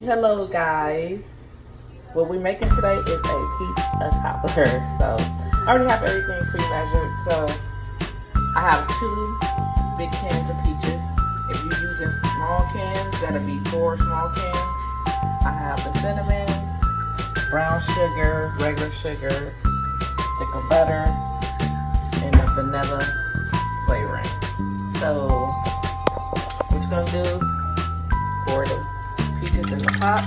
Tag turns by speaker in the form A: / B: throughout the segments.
A: Hello guys, what we're making today is a peach cobbler. So I already have everything pre-measured. So I have 2 big cans of peaches. If you're using small cans, that'll be 4 small cans. I have the cinnamon, brown sugar, regular sugar, stick of butter, and the vanilla flavoring. So what you're gonna do is pour the peaches in the pot.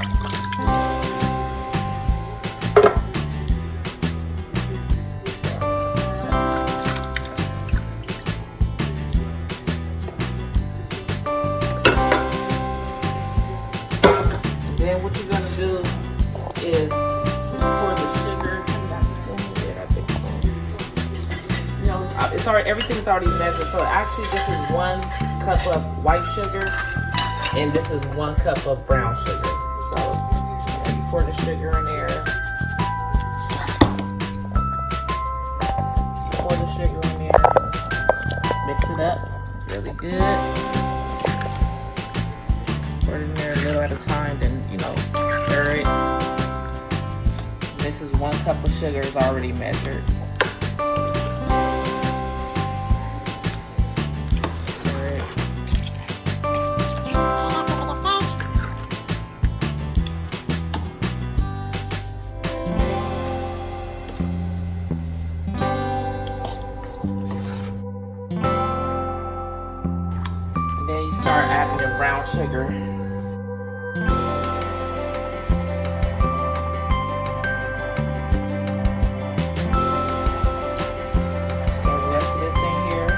A: And then what you're gonna do is pour the sugar. You know, it's already, everything's already measured. So actually, this is 1 cup of white sugar. And this is 1 cup of brown sugar. So you pour the sugar in there. You pour the sugar in there. Mix it up really good. Pour it in there a little at a time, then stir it. This is 1 cup of sugar is already measured. Then you start adding your brown sugar. Stir the rest of this in here.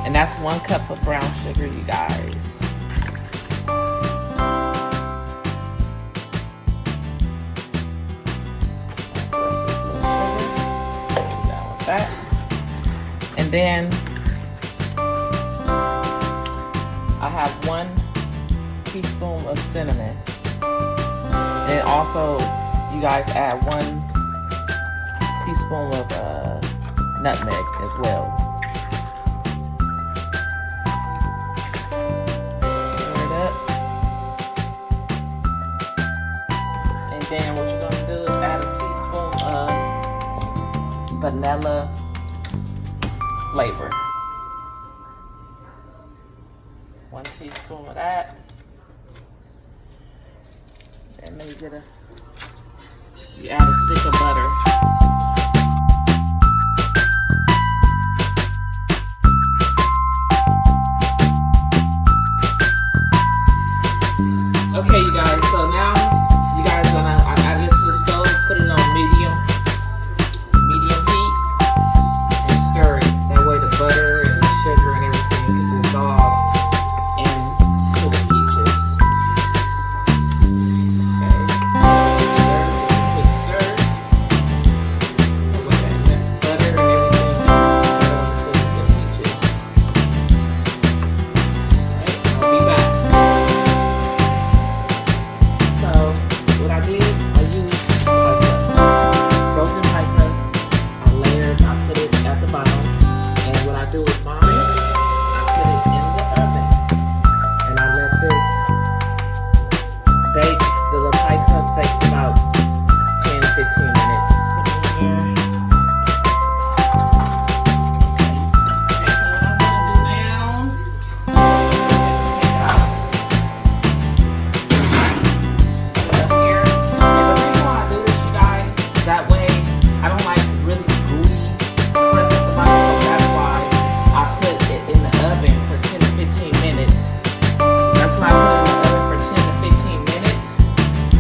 A: And that's 1 cup of brown sugar, you guys. Down with that. And then I have 1 teaspoon of cinnamon. And also, you guys add 1 teaspoon of nutmeg as well. Stir it up. And then what you're going to do is add a teaspoon of vanilla flavor. 1 teaspoon of that. Then maybe you add a stick of butter. Okay, you guys. So now you guys I add it to the stove. Put it on medium heat, and stir it. That way the butter and the sugar and everything can dissolve into the peaches. Okay. Quick stir. That butter and everything settle into the peaches. Alright, I'll be back. So what I did, I used frozen pie crust. I layered, I put it at the bottom. And what I do with mine, I put it in the oven. And I let this bake, the little pie crust bake for about 10 to 15 minutes. Put it in here.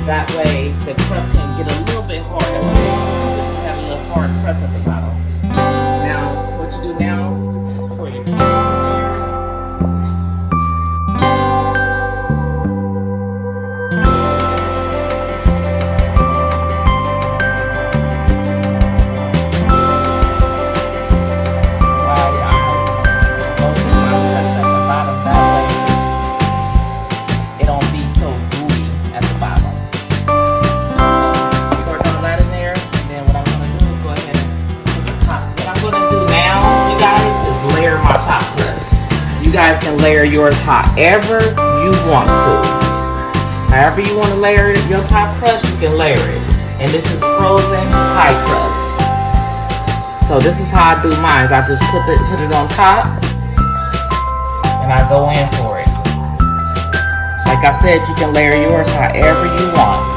A: That way the crust can get a little bit hard. You have a little hard crust at the bottom. Now, what you do now is pour your peaches in there. While I'm opening my crust at the bottom, that way it don't be so gooey at the bottom. Pour all that in there, and then what I'm going to do is go ahead and layer yours however you want to. However you want to layer your top crust, you can layer it. And this is frozen pie crust. So this is how I do mine. I just put it on top, and I go in for it. Like I said, you can layer yours however you want.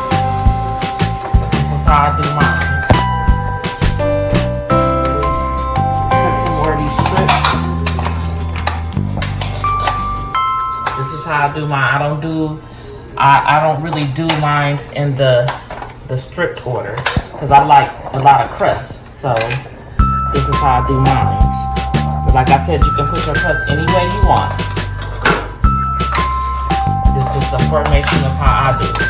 A: This is how I do mine. Cut some more of these strips. This is how I do mine. I don't really do mine in the stripped order because I like a lot of crust. So this is how I do mine. But like I said, you can put your crust any way you want. This is a formation of how I do it.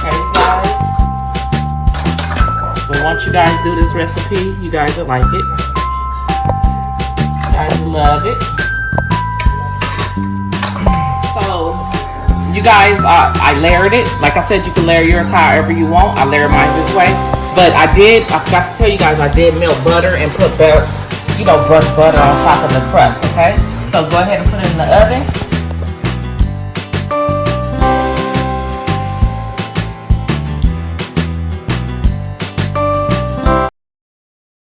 A: Okay, guys. But once you guys do this recipe, you guys will like it. You guys will love it. So, you guys, I layered it. Like I said, you can layer yours however you want. I layer mine this way. But I forgot to tell you guys, I did melt butter and put butter, brush butter on top of the crust, okay? So go ahead and put it in the oven.